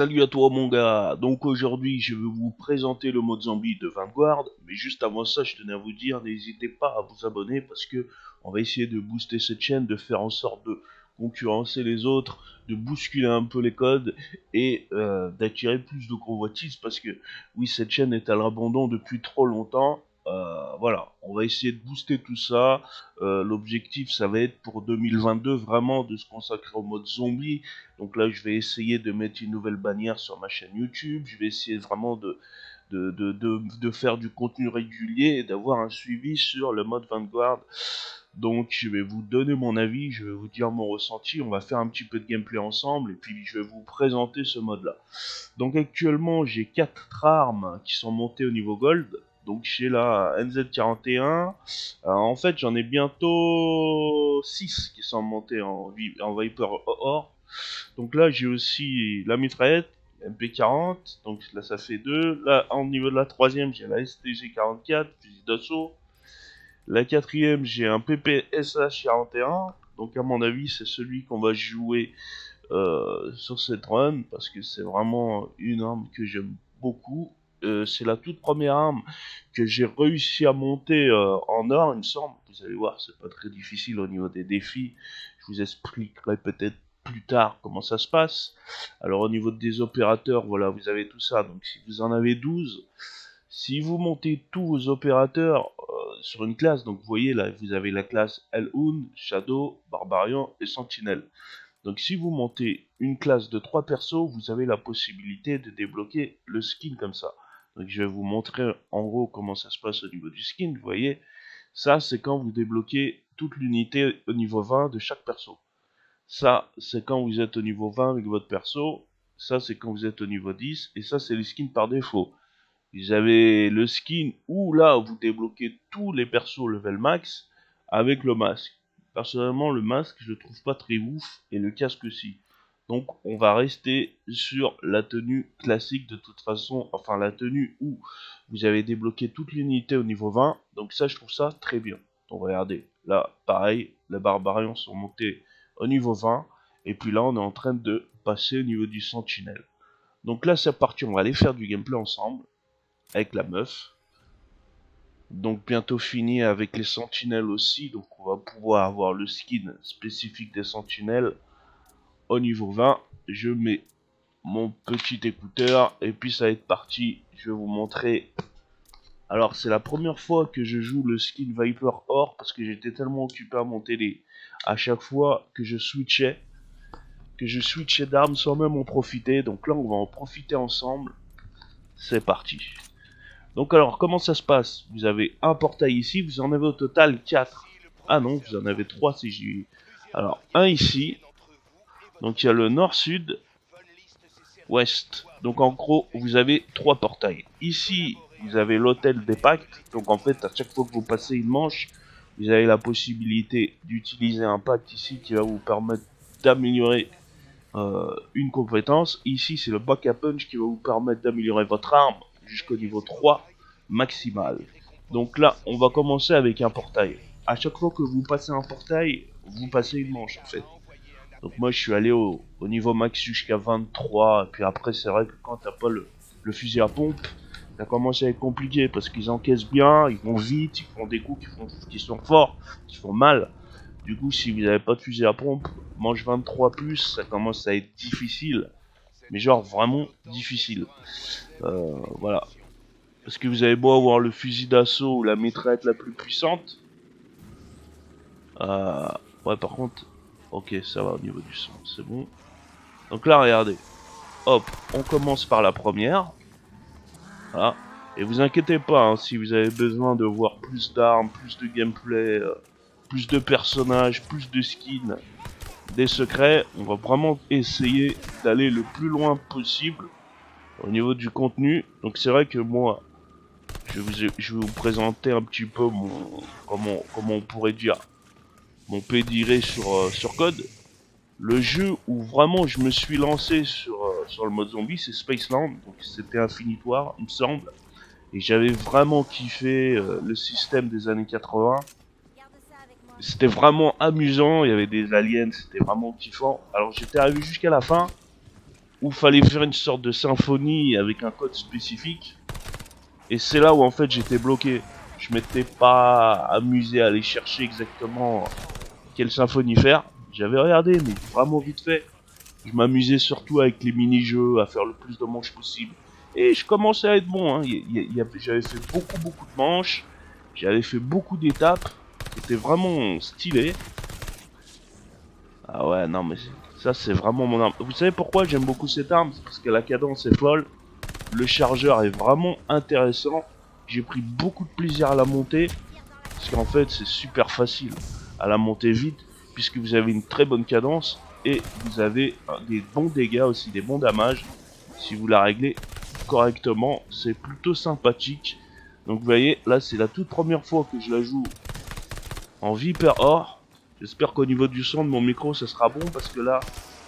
Salut à toi mon gars, donc aujourd'hui je vais vous présenter le mode zombie de Vanguard, mais juste avant ça je tenais à vous dire, n'hésitez pas à vous abonner parce que on va essayer de booster cette chaîne, de faire en sorte de concurrencer les autres, de bousculer un peu les codes et d'attirer plus de convoitises parce que oui cette chaîne est à l'abandon depuis trop longtemps. Voilà, on va essayer de booster tout ça. L'objectif ça va être pour 2022 vraiment de se consacrer au mode zombie. Donc là, je vais essayer de mettre une nouvelle bannière sur ma chaîne YouTube. Je vais essayer vraiment de faire du contenu régulier et d'avoir un suivi sur le mode Vanguard. Donc je vais vous donner mon avis, je vais vous dire mon ressenti. On va faire un petit peu de gameplay ensemble et puis je vais vous présenter ce mode-là. Donc actuellement, j'ai 4 armes qui sont montées au niveau Gold. Donc j'ai la NZ41. En fait, j'en ai bientôt 6 qui sont montées en Viper Or. Donc là, j'ai aussi la mitraillette MP40, donc là ça fait 2. Là, au niveau de la troisième, j'ai la STG44, fusil d'assaut. La quatrième, j'ai un PPSH41, donc à mon avis, c'est celui qu'on va jouer sur cette run, parce que c'est vraiment une arme que j'aime beaucoup. C'est la toute première arme que j'ai réussi à monter en or, il me semble. Vous allez voir, c'est pas très difficile au niveau des défis. Je vous expliquerai peut-être plus tard comment ça se passe. Alors au niveau des opérateurs, voilà, vous avez tout ça. Donc si vous en avez 12, si vous montez tous vos opérateurs sur une classe, donc vous voyez là, vous avez la classe Elhoun, Shadow, Barbarian et Sentinelle. Donc si vous montez une classe de 3 persos, vous avez la possibilité de débloquer le skin comme ça. Donc je vais vous montrer en gros comment ça se passe au niveau du skin, vous voyez. Ça c'est quand vous débloquez toute l'unité au niveau 20 de chaque perso. Ça c'est quand vous êtes au niveau 20 avec votre perso. Ça c'est quand vous êtes au niveau 10. Et ça c'est les skins par défaut. Vous avez le skin où là vous débloquez tous les persos level max avec le masque. Personnellement le masque je le trouve pas très ouf et le casque aussi. Donc on va rester sur la tenue classique de toute façon, enfin la tenue où vous avez débloqué toute l'unité au niveau 20. Donc ça je trouve ça très bien. Donc regardez, là pareil, les barbarians sont montés au niveau 20 et puis là on est en train de passer au niveau du sentinelle. Donc là c'est parti, on va aller faire du gameplay ensemble avec la meuf. Donc bientôt fini avec les sentinelles aussi. Donc on va pouvoir avoir le skin spécifique des sentinelles au niveau 20. Je mets mon petit écouteur et puis ça va être parti. Je vais vous montrer. Alors c'est la première fois que je joue le skin Viper Or parce que j'étais tellement occupé à monter les... à chaque fois que je switchais d'armes sans même en profiter. Donc là on va en profiter ensemble. C'est parti. Donc alors, comment ça se passe? Vous avez un portail ici, vous en avez au total 4. Ah non, vous en avez 3 si j'ai... Alors, un ici. Donc il y a le nord-sud, ouest. Donc en gros, vous avez 3 portails. Ici, vous avez l'hôtel des pactes. Donc en fait, à chaque fois que vous passez une manche, vous avez la possibilité d'utiliser un pacte ici qui va vous permettre d'améliorer une compétence. Ici, c'est le back à punch qui va vous permettre d'améliorer votre arme jusqu'au niveau 3 maximal. Donc là, on va commencer avec un portail. À chaque fois que vous passez un portail, vous passez une manche en fait. Donc moi, je suis allé au niveau max jusqu'à 23. Et puis après, c'est vrai que quand t'as pas le fusil à pompe, ça commence à être compliqué parce qu'ils encaissent bien, ils vont vite, ils font des coups qui sont forts, qui font mal. Du coup, si vous n'avez pas de fusil à pompe, manche 23+, ça commence à être difficile. Mais genre vraiment difficile. Voilà. Parce que vous avez beau avoir le fusil d'assaut ou la mitraillette la plus puissante. Ouais, par contre, ok, ça va au niveau du son, c'est bon. Donc là, regardez. Hop, on commence par la première. Voilà. Et vous inquiétez pas, hein, si vous avez besoin de voir plus d'armes, plus de gameplay, plus de personnages, plus de skins, des secrets, on va vraiment essayer d'aller le plus loin possible au niveau du contenu. Donc c'est vrai que moi, je vais vous présenter un petit peu mon, comment on pourrait dire, mon pédigré sur Code. Le jeu où vraiment je me suis lancé sur le mode zombie, c'est Spaceland, donc c'était Infinitoire, il me semble. Et j'avais vraiment kiffé le système des années 80. C'était vraiment amusant, il y avait des aliens, c'était vraiment kiffant. Alors j'étais arrivé jusqu'à la fin. où fallait faire une sorte de symphonie avec un code spécifique. Et c'est là où en fait j'étais bloqué. Je m'étais pas amusé à aller chercher exactement quelle symphonie faire. J'avais regardé, mais vraiment vite fait. Je m'amusais surtout avec les mini-jeux, à faire le plus de manches possible. Et je commençais à être bon, hein. J'avais fait beaucoup de manches. J'avais fait beaucoup d'étapes. C'était vraiment stylé. Ah ouais, non mais ça c'est vraiment mon arme. Vous savez pourquoi j'aime beaucoup cette arme? C'est parce que la cadence est folle. Le chargeur est vraiment intéressant. J'ai pris beaucoup de plaisir à la monter. Parce qu'en fait c'est super facile à la monter vite. Puisque vous avez une très bonne cadence. Et vous avez des bons dégâts aussi, des bons damages. Si vous la réglez correctement, c'est plutôt sympathique. Donc vous voyez, là c'est la toute première fois que je la joue en Viper Or. J'espère qu'au niveau du son de mon micro ça sera bon parce que là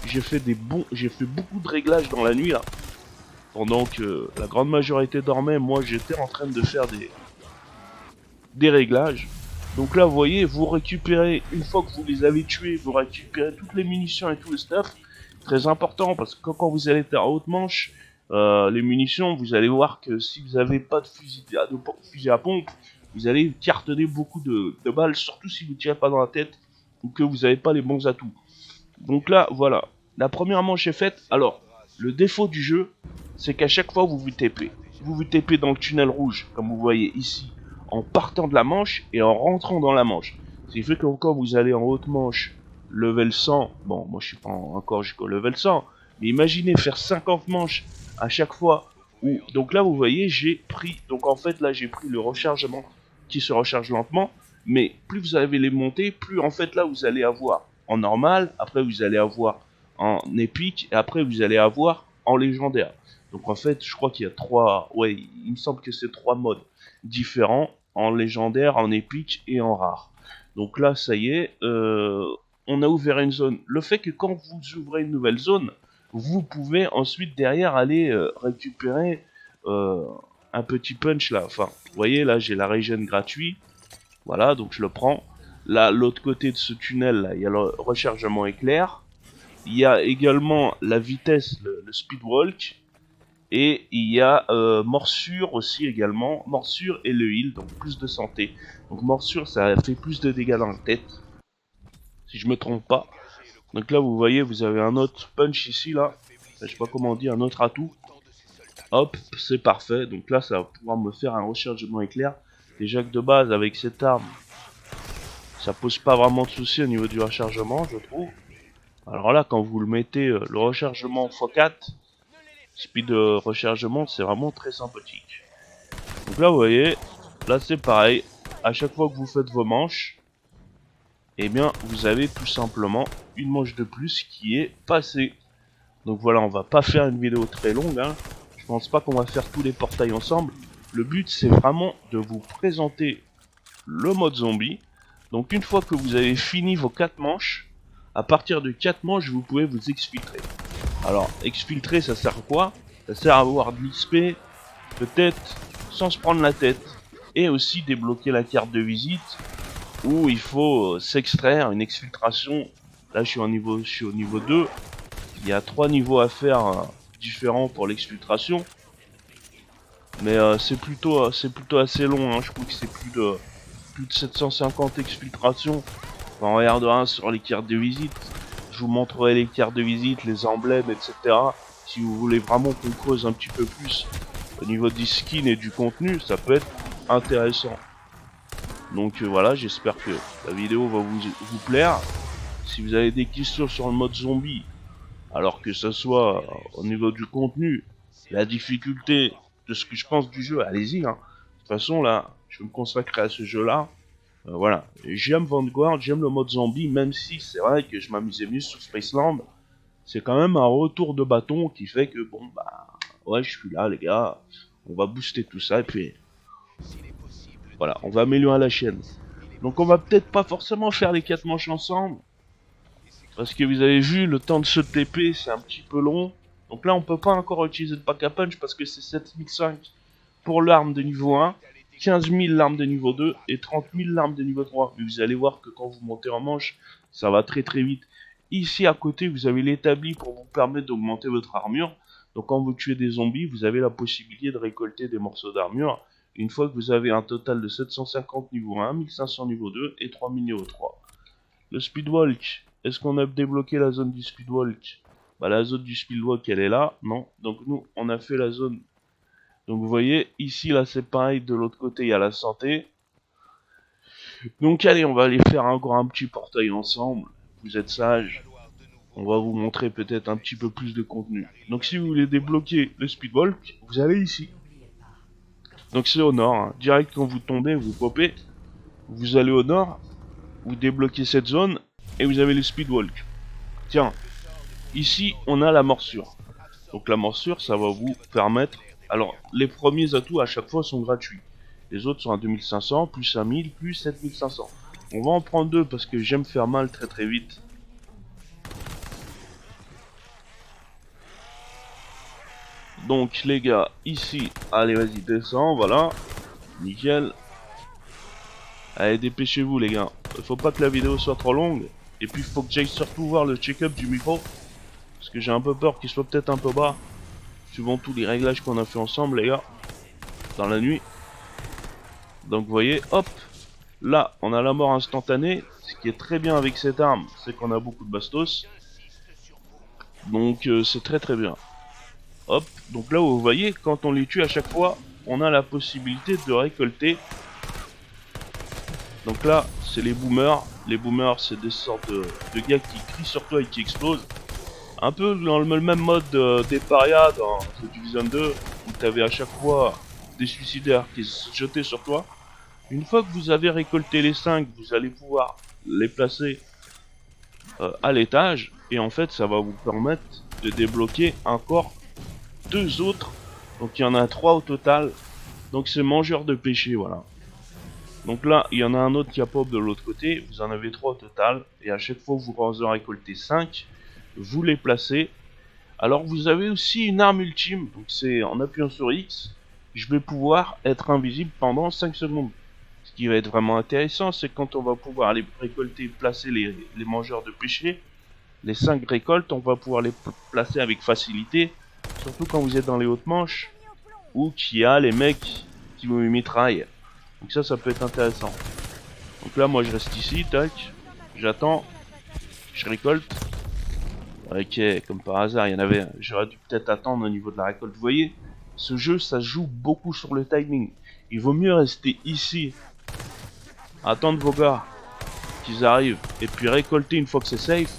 j'ai fait beaucoup de réglages dans la nuit là. Pendant que la grande majorité dormait, moi j'étais en train de faire des réglages. Donc là vous voyez, vous récupérez, une fois que vous les avez tués, vous récupérez toutes les munitions et tout le stuff. Très important parce que quand vous allez faire haute manche, les munitions, vous allez voir que si vous n'avez pas de fusil à pompe, vous allez cartonner beaucoup de balles, surtout si vous ne tirez pas dans la tête ou que vous n'avez pas les bons atouts. Donc là, voilà. La première manche est faite. Alors, le défaut du jeu, c'est qu'à chaque fois vous vous TP. Vous vous TP dans le tunnel rouge, comme vous voyez ici, en partant de la manche et en rentrant dans la manche. Ce qui fait que quand vous allez en haute manche, level 100, bon, moi je suis pas encore jusqu'au level 100, mais imaginez faire 50 manches à chaque fois. Donc là, vous voyez, j'ai pris, donc en fait là j'ai pris le rechargement qui se recharge lentement, mais plus vous allez les monter, plus en fait là vous allez avoir en normal, après vous allez avoir en épique, et après vous allez avoir en légendaire. Donc en fait, je crois qu'il y a il me semble que c'est 3 modes différents, en légendaire, en épique et en rare. Donc là, ça y est, on a ouvert une zone. Le fait que quand vous ouvrez une nouvelle zone, vous pouvez ensuite derrière aller récupérer un petit punch là. Enfin, vous voyez là, j'ai la régène gratuit. Voilà, donc je le prends. Là, l'autre côté de ce tunnel, là, il y a le rechargement éclair. Il y a également la vitesse, le speed walk. Et il y a morsure aussi également. Morsure et le heal, donc plus de santé. Donc morsure, ça fait plus de dégâts dans la tête. Si je me trompe pas. Donc là, vous voyez, vous avez un autre punch ici, là. Je sais pas comment on dit, un autre atout. Hop, c'est parfait. Donc là, ça va pouvoir me faire un rechargement éclair. Déjà que de base, avec cette arme, ça pose pas vraiment de soucis au niveau du rechargement, je trouve. Alors là, quand vous le mettez, le rechargement x4, speed de rechargement, c'est vraiment très sympathique. Donc là, vous voyez, là c'est pareil. À chaque fois que vous faites vos manches, eh bien, vous avez tout simplement une manche de plus qui est passée. Donc voilà, on va pas faire une vidéo très longue, hein. Je pense pas qu'on va faire tous les portails ensemble. Le but, c'est vraiment de vous présenter le mode zombie. Donc une fois que vous avez fini vos 4 manches, à partir de 4 manches, vous pouvez vous exfiltrer. Alors, exfiltrer, ça sert à quoi? Ça sert à avoir de l'XP, peut-être sans se prendre la tête. Et aussi débloquer la carte de visite, où il faut s'extraire, une exfiltration. Là, je suis au niveau 2. Il y a 3 niveaux à faire différents pour l'exfiltration. Mais c'est plutôt assez long, hein. Je crois que c'est plus de 750 exfiltrations. Enfin, on regardera sur les cartes de visite. Je vous montrerai les cartes de visite, les emblèmes, etc. Si vous voulez vraiment qu'on creuse un petit peu plus au niveau des skins et du contenu, ça peut être intéressant. Donc voilà, j'espère que la vidéo va vous plaire. Si vous avez des questions sur le mode zombie, alors que ce soit au niveau du contenu, la difficulté, de ce que je pense du jeu, allez-y, hein. De toute façon là, je vais me consacrer à ce jeu là. Voilà, j'aime Vanguard, j'aime le mode zombie, même si c'est vrai que je m'amusais mieux sur Spaceland. C'est quand même un retour de bâton qui fait que bon bah ouais, je suis là les gars, on va booster tout ça et puis voilà, on va améliorer la chaîne. Donc on va peut-être pas forcément faire les 4 manches ensemble, parce que vous avez vu, le temps de se TP c'est un petit peu long. Donc là on peut pas encore utiliser le pack à punch parce que c'est 7005 pour l'arme de niveau 1, 15 000 l'arme de niveau 2 et 30 000 l'arme de niveau 3. Mais vous allez voir que quand vous montez en manche, ça va très vite. ici à côté, vous avez l'établi pour vous permettre d'augmenter votre armure. Donc quand vous tuez des zombies, vous avez la possibilité de récolter des morceaux d'armure. Une fois que vous avez un total de 750 niveau 1, 1500 niveau 2 et 3000 niveau 3. Le speedwalk, est-ce qu'on a débloqué la zone du speedwalk? Bah la zone du speedwalk elle est là, non. Donc nous on a fait la zone. Donc vous voyez, ici là c'est pareil, de l'autre côté il y a la santé. Donc allez, on va aller faire encore un petit portail ensemble. Vous êtes sages. On va vous montrer peut-être un petit peu plus de contenu. Donc si vous voulez débloquer le speedwalk, vous allez ici. Donc c'est au nord, hein. Direct quand vous tombez, vous popez. Vous allez au nord, vous débloquez cette zone et vous avez le speedwalk. Tiens, ici on a la morsure. Donc la morsure, ça va vous permettre... Alors, les premiers atouts à chaque fois sont gratuits. Les autres sont à 2500, plus 5000, plus 7500. On va en prendre deux parce que j'aime faire mal très très vite. Donc les gars, ici, allez vas-y descends, voilà. Nickel. Allez dépêchez-vous les gars. Faut pas que la vidéo soit trop longue. Et puis faut que j'aille surtout voir le check-up du micro. Parce que j'ai un peu peur qu'il soit peut-être un peu bas. Suivant tous les réglages qu'on a fait ensemble les gars. Dans la nuit. Donc vous voyez, hop. Là, on a la mort instantanée. Ce qui est très bien avec cette arme, c'est qu'on a beaucoup de bastos. Donc c'est très très bien. Hop, donc là où vous voyez, quand on les tue à chaque fois, on a la possibilité de récolter. Donc là, c'est les boomers. Les boomers, c'est des sortes de gars qui crient sur toi et qui explosent. Un peu dans le même mode des parias dans The Division 2, où tu avais à chaque fois des suicidaires qui se jetaient sur toi. Une fois que vous avez récolté les 5, vous allez pouvoir les placer à l'étage. Et en fait, ça va vous permettre de débloquer encore 2 autres. Donc il y en a 3 au total. Donc c'est mangeur de péché, voilà. Donc là, il y en a un autre qui a pop de l'autre côté. Vous en avez 3 au total. Et à chaque fois que vous en récoltez 5, vous les placez. Alors vous avez aussi une arme ultime. Donc c'est en appuyant sur X, je vais pouvoir être invisible pendant 5 secondes. Ce qui va être vraiment intéressant, c'est quand on va pouvoir aller récolter, placer les mangeurs de péché. Les 5 récoltes, on va pouvoir les placer avec facilité. Surtout quand vous êtes dans les hautes manches. Ou qu'il y a les mecs qui vous mitraillent. Donc ça peut être intéressant. Donc là, moi je reste ici, tac. J'attends. Je récolte. Ok, comme par hasard, il y en avait un. J'aurais dû peut-être attendre au niveau de la récolte. Vous voyez, ce jeu, ça joue beaucoup sur le timing. Il vaut mieux rester ici. Attendre vos gars qu'ils arrivent. Et puis récolter une fois que c'est safe.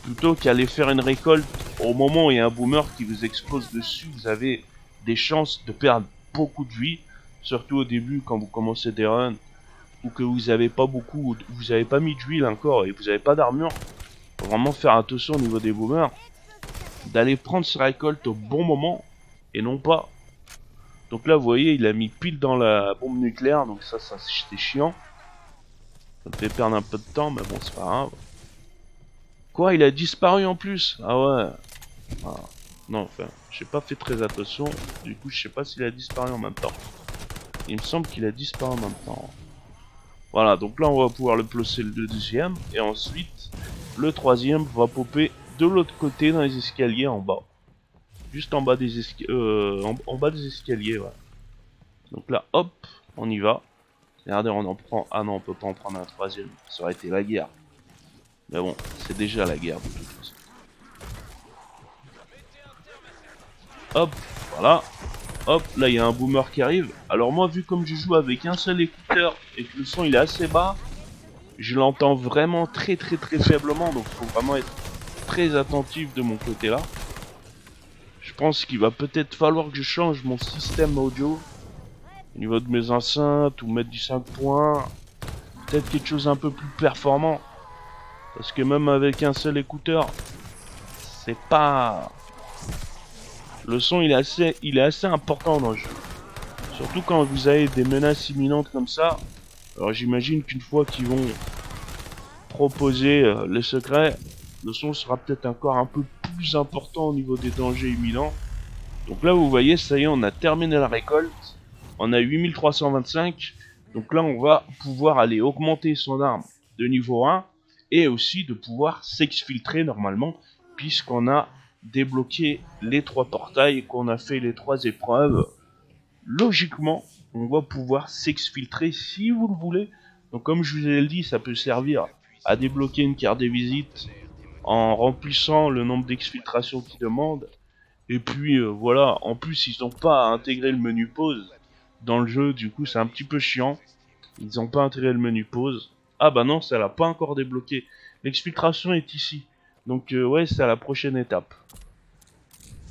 Plutôt qu'aller faire une récolte au moment où il y a un boomer qui vous explose dessus. Vous avez des chances de perdre beaucoup de vie. Surtout au début quand vous commencez des runs. Ou que vous avez pas beaucoup, vous avez pas mis d'huile encore et vous avez pas d'armure. Faut vraiment faire attention au niveau des boomers. D'aller prendre sa récolte au bon moment. Et non pas. Donc là vous voyez il a mis pile dans la bombe nucléaire. Donc ça c'était chiant. Ça me fait perdre un peu de temps mais bon c'est pas grave. Quoi, il a disparu en plus? Ah ouais. Ah. Non, enfin, j'ai pas fait très attention. Du coup, je sais pas s'il a disparu en même temps. Il me semble qu'il a disparu en même temps. Voilà, donc là, on va pouvoir le placer le deuxième. Et ensuite, le troisième va popper de l'autre côté dans les escaliers en bas. Juste en bas des escaliers. En bas des escaliers, ouais. Donc là, hop, on y va. Regardez, on en prend... Ah non, on peut pas en prendre un troisième. Ça aurait été la guerre. Mais bon, c'est déjà la guerre de toute façon. Hop, voilà. Hop, là il y a un boomer qui arrive. Alors moi, vu comme je joue avec un seul écouteur et que le son il est assez bas, je l'entends vraiment très faiblement. Donc il faut vraiment être très attentif de mon côté là. Je pense qu'il va peut-être falloir que je change mon système audio au niveau de mes enceintes ou mettre du 5 points. Peut-être quelque chose un peu plus performant. Parce que même avec un seul écouteur, c'est pas... Le son il est assez important dans le jeu. Surtout quand vous avez des menaces imminentes comme ça. Alors j'imagine qu'une fois qu'ils vont proposer les secrets, le son sera peut-être encore un peu plus important au niveau des dangers imminents. Donc là vous voyez, ça y est, on a terminé la récolte. On a 8325. Donc là on va pouvoir aller augmenter son arme de niveau 1. et aussi de pouvoir s'exfiltrer normalement, puisqu'on a débloqué les 3 portails, qu'on a fait les 3 épreuves. Logiquement, on va pouvoir s'exfiltrer si vous le voulez. Donc comme je vous ai dit, ça peut servir à débloquer une carte de visite en remplissant le nombre d'exfiltrations qu'ils demandent. Et puis voilà, en plus ils n'ont pas intégré le menu pause dans le jeu, du coup c'est un petit peu chiant. Ils n'ont pas intégré le menu pause. Ah bah non, ça l'a pas encore débloqué. L'exfiltration est ici. Donc ouais, c'est à la prochaine étape.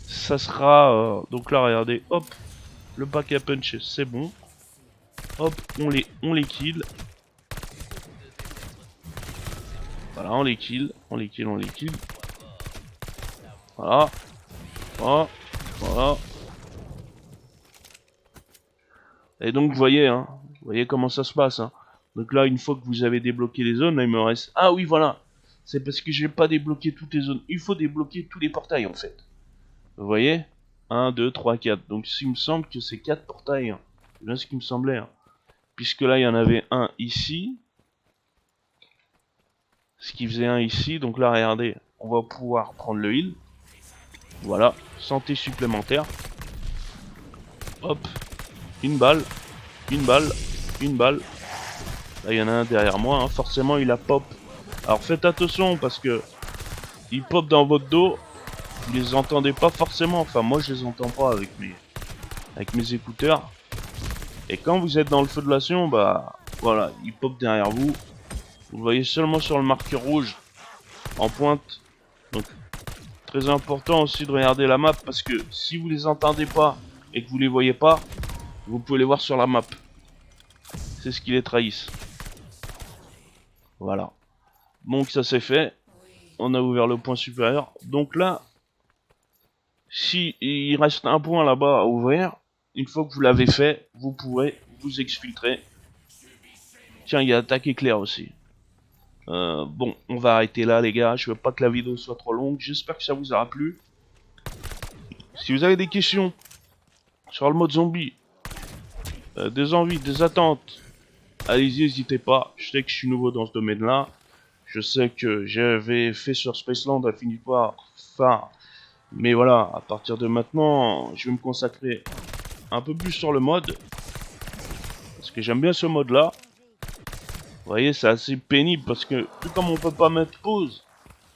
Ça sera... donc là, regardez, hop, le pack à punch, c'est bon. Hop, on les kill. Voilà, on les kill, on les kill, on les kill. Voilà. Voilà. Voilà. Et donc, vous voyez comment ça se passe, hein. Donc là, une fois que vous avez débloqué les zones, là, il me reste... Ah oui, voilà. C'est parce que j'ai pas débloqué toutes les zones. Il faut débloquer tous les portails, en fait. Vous voyez 1, 2, 3, 4. Donc, il me semble que c'est 4 portails. Hein. C'est bien ce qui me semblait. Hein. Puisque là, il y en avait un ici. Ce qui faisait un ici. Donc là, regardez, on va pouvoir prendre le heal. Voilà, santé supplémentaire. Hop, une balle, une balle, une balle. Là, il y en a un derrière moi, hein. Forcément, il a pop. Alors faites attention parce que il pop dans votre dos. Vous les entendez pas forcément. Enfin, moi, je les entends pas avec mes écouteurs. Et quand vous êtes dans le feu de l'action, bah voilà, il pop derrière vous. Vous le voyez seulement sur le marqueur rouge en pointe. Donc très important aussi de regarder la map parce que si vous les entendez pas et que vous les voyez pas, vous pouvez les voir sur la map. C'est ce qui les trahisse. Voilà. Donc ça c'est fait. On a ouvert le point supérieur. Donc là, si il reste un point là-bas à ouvrir, une fois que vous l'avez fait, vous pourrez vous exfiltrer. Tiens, il y a attaque éclair aussi. Bon, on va arrêter là les gars. Je veux pas que la vidéo soit trop longue. J'espère que ça vous aura plu. Si vous avez des questions sur le mode zombie, des envies, des attentes, allez-y, n'hésitez pas. Je sais que je suis nouveau dans ce domaine-là. Je sais que j'avais fait sur Spaceland à fini par phare. Mais voilà, à partir de maintenant, je vais me consacrer un peu plus sur le mode. Parce que j'aime bien ce mode-là. Vous voyez, c'est assez pénible parce que comme on peut pas mettre pause,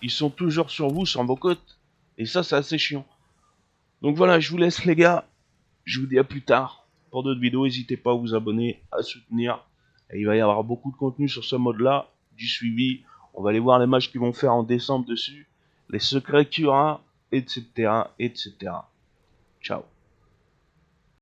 ils sont toujours sur vous, sur vos côtes. Et ça, c'est assez chiant. Donc voilà, je vous laisse les gars. Je vous dis à plus tard. Pour d'autres vidéos, n'hésitez pas à vous abonner, à soutenir. Et il va y avoir beaucoup de contenu sur ce mode-là, du suivi. On va aller voir les matchs qu'ils vont faire en décembre dessus, les secrets qu'il y aura, etc., etc. Ciao.